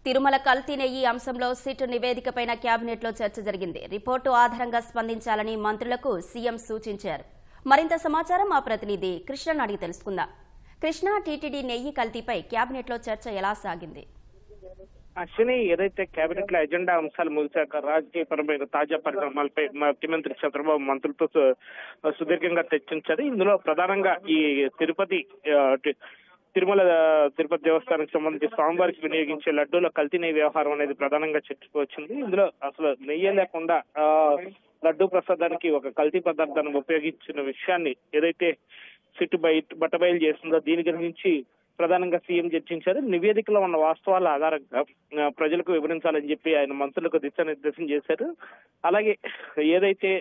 తిరుమల కల్తీ నెయ్యి అంశంలో సిట్ నివేదికపైన కేబినెట్లో చర్చ జరిగింది. రిపోర్టు ఆధారంగా స్పందించాలని మంత్రులకు సీఎం సూచించారు. మరింత సమాచారం మా ప్రతినిధి కృష్ణను అడిగి తెలుసుకుందాం. కృష్ణ, టీటీడీ నెయ్యి కల్తీపై కేబినెట్లో చర్చ ఎలా సాగింది? అశ్విని, ఏదైతే కేబినెట్ లో ఎజెండా అంశాలు ముగిశాక రాజకీయపరమైన తాజా పరిణామాలపై ముఖ్యమంత్రి చంద్రబాబు మంత్రులతో సుదీర్ఘంగా చర్చించారు. ఇందులో ప్రధానంగా ఈ తిరుమల తిరుపతి దేవస్థానానికి సంబంధించి స్వామివారికి వినియోగించే లడ్డూల కల్తీ నెయ్యి వ్యవహారం అనేది ప్రధానంగా చర్చకు వచ్చింది. ఇందులో అసలు నెయ్యి లేకుండా లడ్డూ ప్రసాదానికి ఒక కల్తీ పదార్థాన్ని ఉపయోగించిన విషయాన్ని ఏదైతే సిట్ బట్టబయలు చేస్తుందో దీని గురించి ప్రధానంగా సీఎం చర్చించారు. నివేదికలో ఉన్న వాస్తవాల ఆధారంగా ప్రజలకు వివరించాలని చెప్పి ఆయన మంత్రులకు దిశానిర్దేశం చేశారు. అలాగే ఏదైతే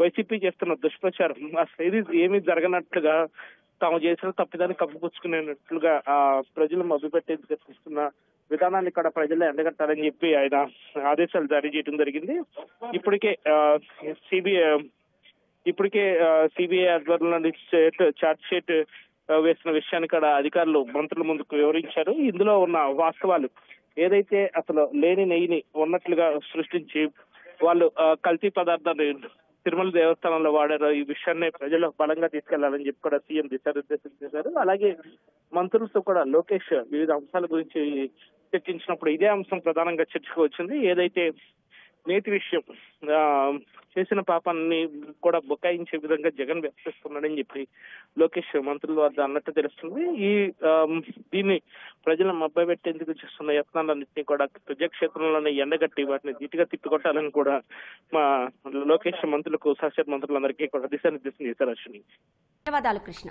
వైసీపీ చేస్తున్న దుష్ప్రచారం ఇది ఏమీ జరగనట్లుగా తాము చేసిన తప్పిదాన్ని కప్పిపుచ్చుకునేటట్లుగా ప్రజలు మభ్యపెట్టేందుకు చేస్తున్న విధానాన్ని కూడా ప్రజలే ఎండగట్టాలని చెప్పి ఆయన ఆదేశాలు జారీ చేయడం జరిగింది. ఇప్పటికే సిబిఐ ఆధ్వర్యంలో చార్జ్ షీట్ వేసిన విషయాన్ని కూడా అధికారులు మంత్రుల ముందుకు వివరించారు. ఇందులో ఉన్న వాస్తవాలు ఏదైతే అసలు లేని నెయ్యిని ఉన్నట్లుగా సృష్టించి వాళ్ళు కల్తీ పదార్థాన్ని తిరుమల దేవస్థానంలో వాడారు, ఈ విషయాన్ని ప్రజలు బలంగా తీసుకెళ్లాలని చెప్పి కూడా సీఎం దిశానిర్దేశం చేశారు. అలాగే మంత్రులతో కూడా లోకేష్ వివిధ అంశాల గురించి చర్చించినప్పుడు ఇదే అంశం ప్రధానంగా చర్చకు వచ్చింది. ఏదైతే నేతి విషయం చేసిన పాపాన్ని కూడా బుకాయించే విధంగా జగన్ వ్యవహరిస్తున్నాడని చెప్పి లోకేష్ మంత్రుల వద్ద అన్నట్టు తెలుస్తుంది. దీన్ని ప్రజలను మభ్యపెట్టేందుకు చేస్తున్న యత్నాలన్నింటినీ కూడా ప్రజాక్షేత్రంలోనే ఎండగట్టి వాటిని ధీటుగా తిప్పికొట్టాలని కూడా మా లోకేష్ మంత్రులకు శాసన మంత్రులందరికీ కూడా దిశానిర్దేశం చేశారు. అశ్విని, ధన్యవాదాలు కృష్ణ.